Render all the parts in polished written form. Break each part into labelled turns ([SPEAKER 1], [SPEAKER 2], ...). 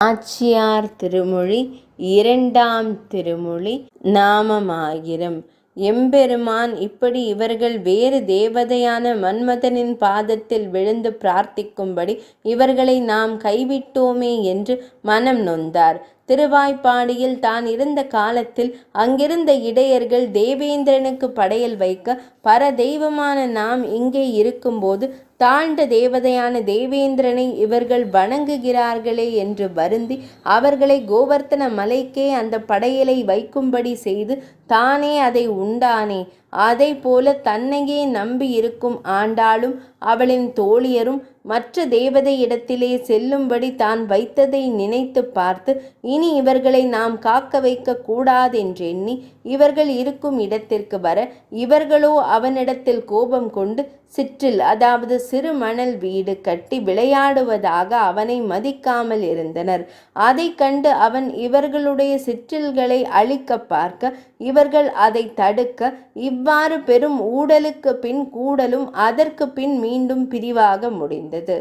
[SPEAKER 1] நாச்சியார் திருமொழி இரண்டாம் திருமொழி நாமமாயிரம். எம்பெருமான் இப்படி இவர்கள் வேறு தேவதையான மன்மதனின் பாதத்தில் விழுந்து பிரார்த்திக்கும்படி இவர்களை நாம் கைவிட்டோமே என்று மனம் நொந்தார். திருவாய்ப்பாடியில் தான் இருந்த காலத்தில் அங்கிருந்த இடையர்கள் தேவேந்திரனுக்கு படையல் வைக்க பரதெய்வமான நாம் இங்கே இருக்கும்போது தாழ்ந்த தேவதையான தேவேந்திரனை இவர்கள் வணங்குகிறார்களே என்று வருந்தி அவர்களை கோவர்த்தன மலைக்கே அந்த படையலை வைக்கும்படி செய்து தானே அதை உண்டானே. அதை போல தன்னையே நம்பி இருக்கும் ஆண்டாளும் அவளின் தோழியரும் மற்ற தேவதையிடத்திலே செல்லும்படி தான் வைத்ததை நினைத்து பார்த்து இனி இவர்களை நாம் காக்க வைக்க கூடாதென்றெண்ணி இவர்கள் இருக்கும் இடத்திற்கு வர இவர்களோ அவனிடத்தில் கோபம் கொண்டு சிற்றில் அதாவது சிறு மணல் வீடு கட்டி விளையாடுவதாக அவனை மதிக்காமல் இருந்தனர். அதை கண்டு அவன் இவர்களுடைய சிற்றில்களை அழிக்க பார்க்க இவர்கள் அதை தடுக்க இவ்வாறு பெரும் ஊடலுக்கு பின் கூடலும் அதற்கு பின் மீண்டும் பிரிவாக முடிந்தது.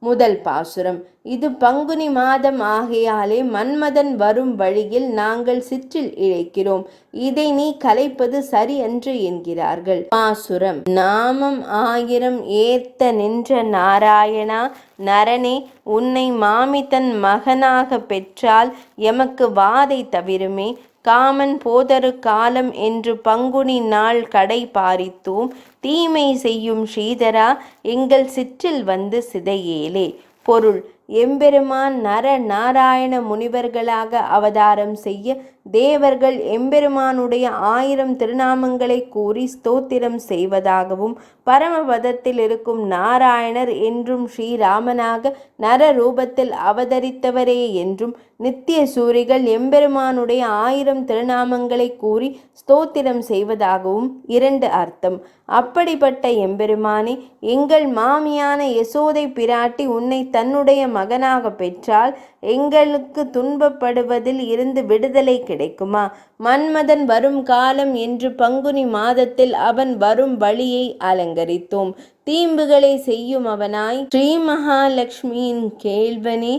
[SPEAKER 1] முதல் பாசுரம். இது பங்குனி மாதம் ஆகையாலே மன்மதன் வரும் வழியில் நாங்கள் சிற்றில் இழைக்கிறோம், இதை நீ கலைப்பது சரி அன்று என்கிறார்கள். பாசுரம். நாமம் ஆயிரம் ஏத்த நின்ற நாராயணா, நரனே உன்னை மாமிதன் மகனாக பெற்றால் எமக்கு வாதை தவிருமே. காமன் போதரு காலம் என்று பங்குனி நாள் கடை பாரித்தோம், தீமை செய்யும் ஸ்ரீதரா எங்கள் சிற்றில் வந்து சிதையேலே. பொருள். எம்பெருமான் நர நாராயண முனிவர்களாக அவதாரம் செய்ய தேவர்கள் எம்பெருமானுடைய 1000 திருநாமங்களை கூறி ஸ்தோத்திரம் செய்வதாகவும் பரமபதத்தில் இருக்கும் நாராயணர் என்றும் ஸ்ரீராமனாக நர ரூபத்தில் அவதரித்தவரே என்றும் நித்திய சூரிகள் எம்பெருமானுடைய 1000 திருநாமங்களை கூறி ஸ்தோத்திரம் செய்வதாகவும் 2 அர்த்தம். அப்படிப்பட்ட எம்பெருமானே, எங்கள் மாமியான யசோதை பிராட்டி உன்னை தன்னுடைய மகனாக பெற்றால் எங்களுக்கு துன்பப்படுவதில் இருந்து விடுதலை கிடைக்குமா? மன்மதன் வரும் காலம் என்று பங்குனி மாதத்தில் அவன் வரும் வழியை அலங்கரித்தோம். தீம்புகளை செய்யும் அவனாய் ஸ்ரீ மகாலட்சுமியின் கேள்வனே,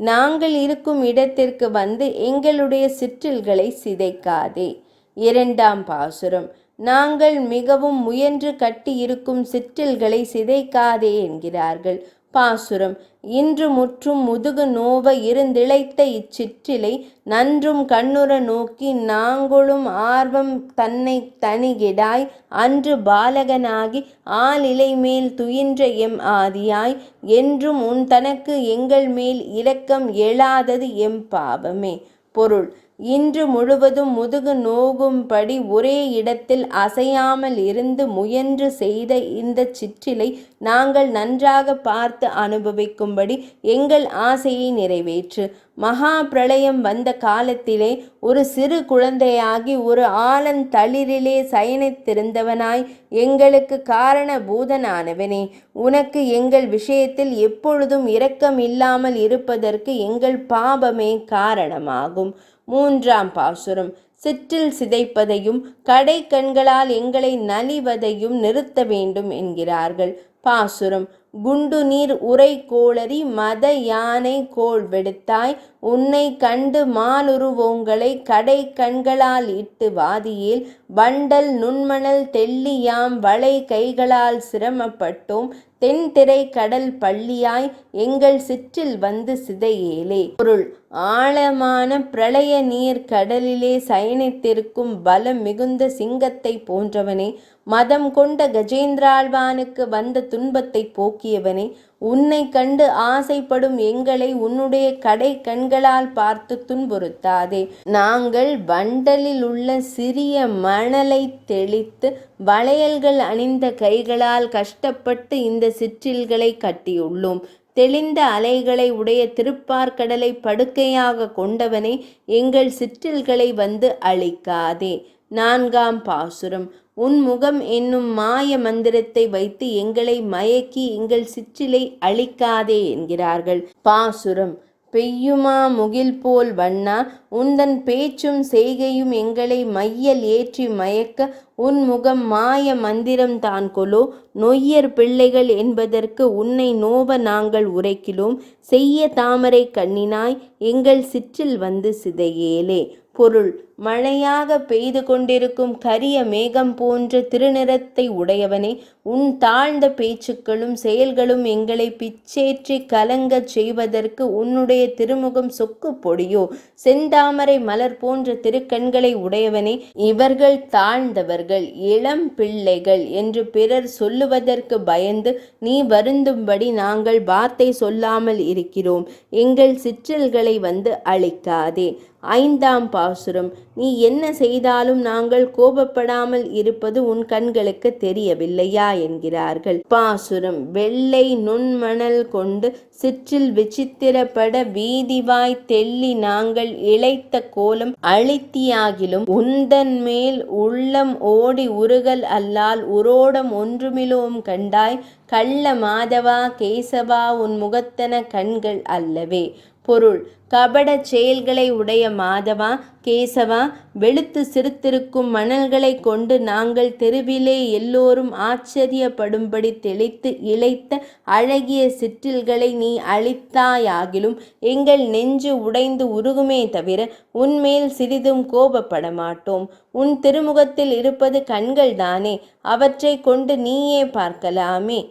[SPEAKER 1] நாங்கள் இருக்கும் இடத்திற்கு வந்து எங்களுடைய சிற்றில்களை சிதைக்காதே. இரண்டாம் பாசுரம். நாங்கள் மிகவும் முயன்று கட்டி இருக்கும் சிற்றில்களை சிதைக்காதே என்கிறார்கள். பாசுரம். இன்று முற்றும் முதுகு நோவ இருந்திழைத்த இச்சிற்றிலை நன்றும் கண்ணுற நோக்கி நாங்களும் ஆர்வம் தன்னை தனிகிடாய் அன்று பாலகனாகி ஆலிலை மேல் துயின்ற எம் ஆதியாய் என்றும் உன் தனக்கு எங்கள் மேல் இரக்கம் எழாதது எம் பாவமே. பொருள். இன்று முழுவதும் முதுகு நோகும்படி ஒரே இடத்தில் அசையாமல் இருந்து முயன்று செய்த இந்த சிற்றிலை நாங்கள் நன்றாக பார்த்து அனுபவிக்கும்படி எங்கள் ஆசையை நிறைவேற்று. மகா பிரளயம் வந்த காலத்திலே ஒரு சிறு குழந்தையாகி ஒரு ஆலந்தளிரிலே சயனித்திருந்தவனாய் எங்களுக்கு காரண பூதனானவனே, உனக்கு எங்கள் விஷயத்தில் எப்பொழுதும் இரக்கம் இல்லாமல் இருப்பதற்கு எங்கள் பாபமே காரணமாகும். மூன்றாம் பாசுரம். சிற்றில் சிதைப்பதையும் கடை கண்களால் எங்களை நலிவதையும் நிறுத்த வேண்டும் என்கிறார்கள். பாசுரம். குண்டு நீர் உரை கோளரி மத யானை கோள் வெடுத்தாய், உன்னை கண்டு மாலுருவோங்களை கடை கண்களால் இட்டு வாதியேல், வண்டல் நுண்மணல் தெள்ளி யாம் வளை கைகளால் சிரமப்பட்டோம், தென்திரை கடல் பள்ளியாய் எங்கள் சிற்றில் வந்து சிதையேலே. பொருள். ஆழமான பிரளய நீர் கடலிலே சயனித்திருக்கும் பலம் மிகுந்த சிங்கத்தை போன்றவனே, மதம் கொண்ட கஜேந்திராழ்வானுக்கு வந்த துன்பத்தை போக்கியவனே, உன்னை கண்டு ஆசைப்படும் எங்களை உன்னுடைய கடை கண்களால் பார்த்து துன்புறுத்தாதே. நாங்கள் வண்டலில் உள்ள சிறிய மணலை தெளித்து வளையல்கள் அணிந்த கைகளால் கஷ்டப்பட்டு இந்த சிற்றில்களை கட்டியுள்ளோம். தெளிந்த அலைகளை உடைய திருப்பார்கடலை படுக்கையாக கொண்டவனே, எங்கள் சிற்றில்களை வந்து அழிக்காதே. நான்காம் பாசுரம். உன் முகம் என்னும் மாய மந்திரத்தை வைத்து எங்களை மயக்கி எங்கள் சிற்றிலை அழிக்காதே என்கிறார்கள். பாசுரம். பெய்யுமா முகில் போல் வண்ணா, உந்தன் பேச்சும் செய்கையும் எங்களை மையல் ஏற்றி மயக்க, உன் முகம் மாய மந்திரம் தான் கொலோ. நொய்யர் பிள்ளைகள் என்பதற்கு உன்னை நோவ நாங்கள் உரைக்கிலோம், செய்ய தாமரை கண்ணினாய் எங்கள் சிற்றில் வந்து சிதையேலே. பொருள்: மழையாக பெய்து கொண்டிருக்கும் கரிய மேகம் போன்ற திருநிறத்தை உடையவனே, உன் தாழ்ந்த பேச்சுக்களும் செயல்களும் எங்களை பிச்சேற்றி கலங்கச் செய்வதற்கு உன்னுடைய திருமுகம் சொக்கு பொடியோ? செந்தாமரை மலர் போன்ற திருக்கண்களை உடையவனே, இவர்கள் தாழ்ந்தவர்கள், இளம் பிள்ளைகள் என்று பிறர் சொல்லுவதற்கு பயந்து நீ வருந்தும்படி நாங்கள் வார்த்தை சொல்லாமல் இருக்கிறோம். எங்கள் சிற்றில்களை வந்து அழிக்காதே. 5ஆம் பாசுரம்: நீ என்ன செய்தாலும் நாங்கள் கோபப்படாமல் இருப்பது உன் கண்களுக்கு தெரியவில்லையா என்கிறார்கள். பாசுரம்: வெள்ளை நுண்மணல் கொண்டு சிற்றில் விசித்திரப்பட வீதிவாய் தெள்ளி நாங்கள் இழைத்த கோலம் அழித்தியாகிலும், உந்தன் மேல் உள்ளம் ஓடி உருகல் அல்லால் உரோடம் ஒன்றுமிலோம் கண்டாய், கள்ள மாதவா கேசவா உன் முகத்தன கண்கள் அல்லவே. பொருள்: கபட செயல்களை உடைய மாதவா, கேசவா, வெளுத்து சிறுத்திருக்கும் மணல்களை கொண்டு நாங்கள் தெருவிலே எல்லோரும் ஆச்சரியப்படும்படி தெளித்து இழைத்த அழகிய சிற்றில்களை நீ அழித்தாயாகிலும், எங்கள் நெஞ்சு உடைந்து உருகுமே தவிர உன்மேல் சிறிதும் கோபப்பட மாட்டோம். உன் திருமுகத்தில் இருப்பது கண்கள் தானே, அவற்றை கொண்டு நீயே பார்க்கலாமே.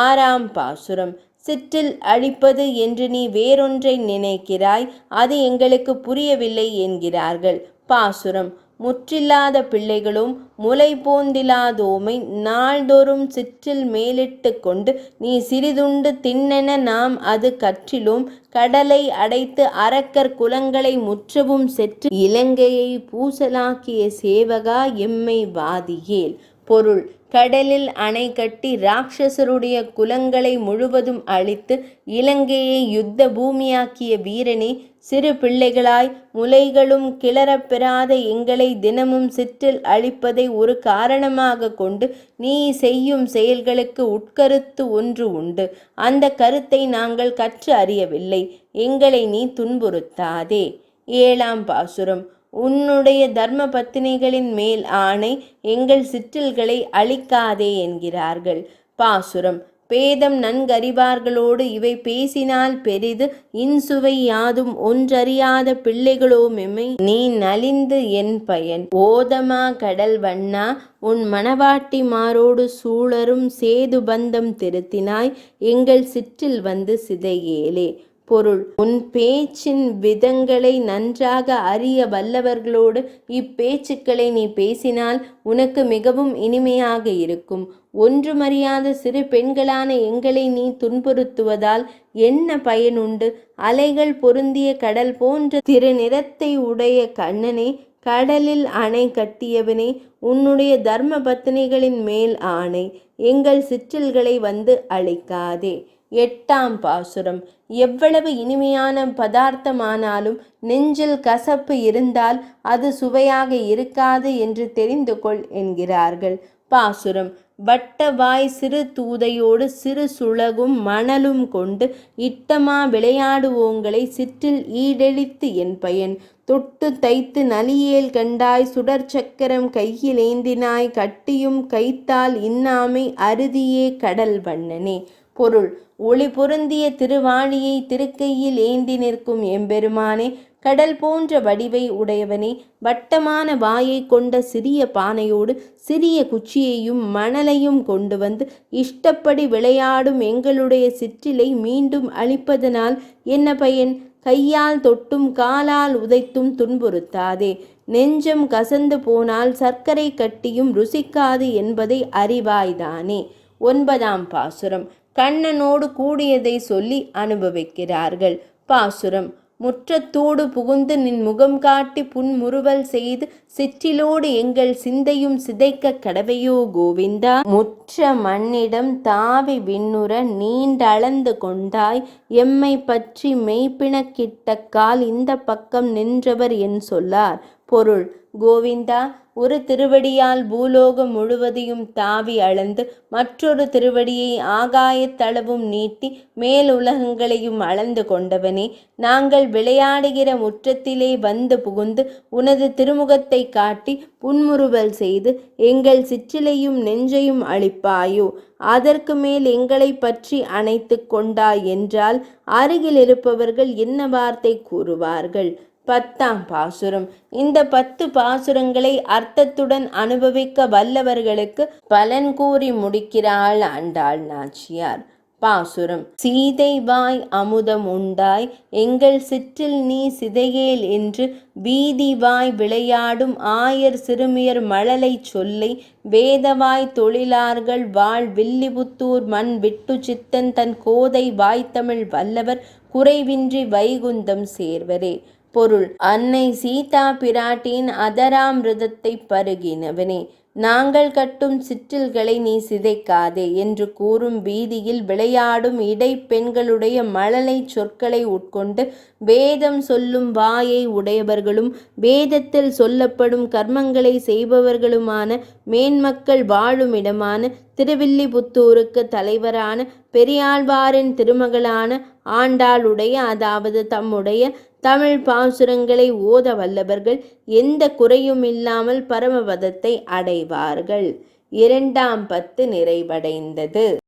[SPEAKER 1] 6ஆம் பாசுரம்: சிற்றில் அழிப்பது என்று நீ வேறொன்றை நினைக்கிறாய், அது எங்களுக்கு புரியவில்லை என்கிறார்கள். பாசுரம்: முற்றில்லாத பிள்ளைகளும் முலை போந்திலாதோமை நாள்தோறும் சிற்றில் மேலிட்டு கொண்டு நீ சிறிதுண்டு தின்னென நாம் அது கற்றிலோம், கடலை அடைத்து அரக்கர் குலங்களை முற்றவும் செற்று இலங்கையை பூசலாக்கிய சேவகா எம்மை வாதியேல். பொருள்: கடலில் அணை கட்டி ராட்சசருடைய குலங்களை முழுவதும் அழித்து இலங்கையை யுத்த பூமியாக்கிய வீரனே, சிறு பிள்ளைகளாய் முலைகளும் கிளறப்பெறாத எங்களை தினமும் சிற்றில் அழிப்பதை ஒரு காரணமாக கொண்டு நீ செய்யும் செயல்களுக்கு உட்கருத்து ஒன்று உண்டு. அந்த கருத்தை நாங்கள் கற்று அறியவில்லை. எங்களை நீ துன்புறுத்தாதே. 7ஆம் பாசுரம்: உன்னுடைய தர்ம பத்தினிகளின் மேல் ஆணை, எங்கள் சிற்றில்களை அழிக்காதே என்கிறார்கள். பாசுரம்: பேதம் நன்கறிவார்களோடு இவை பேசினால் பெரிது, இன்சுவை யாதும் ஒன்றறியாத பிள்ளைகளோமெம்மை நீ நலிந்து என் பயன். ஓதமா கடல் வண்ணா, உன் மணவாட்டி மாரோடு சூழரும் சேது பந்தம் திருத்தினாய், எங்கள் சிற்றில் வந்து சிதையேலே. பொருள்: உன் பேச்சின் விதங்களை நன்றாக அறிய வல்லவர்களோடு இப்பேச்சுக்களை நீ பேசினால் உனக்கு மிகவும் இனிமையாக இருக்கும். ஒன்றுமறியாத சிறு பெண்களான எங்களை நீ துன்புறுத்துவதால் என்ன பயனுண்டு? அலைகள் பொருந்திய கடல் போன்ற திருநிறத்தை உடைய கண்ணனே, கடலில் அணை கட்டியவனே, உன்னுடைய தர்ம பத்தினிகளின் மேல் ஆணை, எங்கள் சிற்றில்களை வந்து அழிக்காதே. 8ஆம் பாசுரம்: எவ்வளவு இனிமையான பதார்த்தமானாலும் நெஞ்சில் கசப்பு இருந்தால் அது சுவையாக இருக்காது என்று தெரிந்து கொள் என்கிறார்கள். பாசுரம்: வட்ட வாய் சிறு தூதையோடு சிறு சுளகும் மணலும் கொண்டு இட்டமா விளையாடுவோங்களை சிற்றில் ஈடெளித்து என் பயன். தொட்டு தைத்து நலியேல் கண்டாய், சுடர் சக்கரம் கையில் ஏந்தினாய், கட்டியும் கைத்தால் இன்னாமை அறுதியே கடல் வண்ணனே. பொருள்: ஒளி பொருந்திய திருவாளியை திருக்கையில் ஏந்தி நிற்கும் எம்பெருமானே, கடல் போன்ற வடிவை உடையவனே, வட்டமான வாயை கொண்ட சிறிய பானையோடு சிறிய குச்சியையும் மணலையும் கொண்டு வந்து இஷ்டப்படி விளையாடும் எங்களுடைய சிற்றிலை மீண்டும் அழிப்பதனால் என்ன பயன்? கையால் தொட்டும் காலால் உதைத்தும் துன்புறுத்தாதே. நெஞ்சம் கசந்து போனால் சர்க்கரை கட்டியும் ருசிக்காது என்பதை அறிவாய்தானே. 9ஆம் பாசுரம்: கண்ணனோடு கூடியதை சொல்லி அனுபவிக்கிறார்கள். பாசுரம்: முற்றத்தோடு புகுந்து நின் முகம் காட்டி புன்முறுவல் செய்து சிற்றிலோடு எங்கள் சிந்தையும் சிதைக்க கடவையோ கோவிந்தா. முற்ற மண்ணிடம் தாவி விண்ணுற நீண்டளந்து கொண்டாய், எம்மை பற்றி மெய்ப்பிணக்கிட்ட கால் இந்த பக்கம் நின்றவர் என் சொல்லார். பொருள்: கோவிந்தா, ஒரு திருவடியால் பூலோகம் முழுவதையும் தாவி அளந்து, மற்றொரு திருவடியை ஆகாயத்தளவும் நீட்டி மேலுலகங்களையும் அளந்து கொண்டவனே, நாங்கள் விளையாடுகிற முற்றத்திலே வந்து புகுந்து உனது திருமுகத்தை காட்டி புன்முறுவல் செய்து எங்கள் சிற்றிலையும் நெஞ்சையும் அழிப்பாயோ? அதற்கு மேல் எங்களை பற்றி அணைத்து கொண்டாய் என்றால் அருகில் இருப்பவர்கள் என்ன வார்த்தை கூறுவார்கள்? 10ஆம் பாசுரம். இந்த 10 பாசுரங்களை அர்த்தத்துடன் அனுபவிக்க வல்லவர்களுக்கு பலன் கூறி முடிக்கிறாள் ஆண்டாள் நாச்சியார். பாசுரம்: சீதை வாய் அமுதம் உண்டாய் எங்கள் சிற்றில் நீ சிதையேல் என்று வீதிவாய் விளையாடும் ஆயர் சிறுமியர் மழலை சொல்லை வேதவாய் தொழிலார்கள் வாழ் வில்லிபுத்தூர் மண் விட்டு சித்தன் தன் கோதை வாய்த்தமிழ் வல்லவர் குறைவின்றி வைகுந்தம் சேர்வரே. பொருள்: அன்னை சீதா பிராட்டியின் அதராமிருதத்தை பருகினவனே, நாங்கள் கட்டும் சிற்றில்களை நீ சிதைக்காதே என்று கூறும் வீதியில் விளையாடும் இடைப்பெண்களுடைய மழலை சொற்களை உட்கொண்டு வேதம் சொல்லும் வாயை உடையவர்களும் வேதத்தில் சொல்லப்படும் கர்மங்களை செய்பவர்களுமான மேன்மக்கள் வாழும் இடமான திருவில்லிபுத்தூருக்கு தலைவரான பெரியாழ்வாரின் திருமகளான ஆண்டாளுடைய, அதாவது தம்முடைய தமிழ் பாசுரங்களை ஓத வல்லவர்கள் எந்த குறையும் இல்லாமல் பரமபதத்தை அடைவார்கள். 2ஆம் பத்து நிறைவடைந்தது.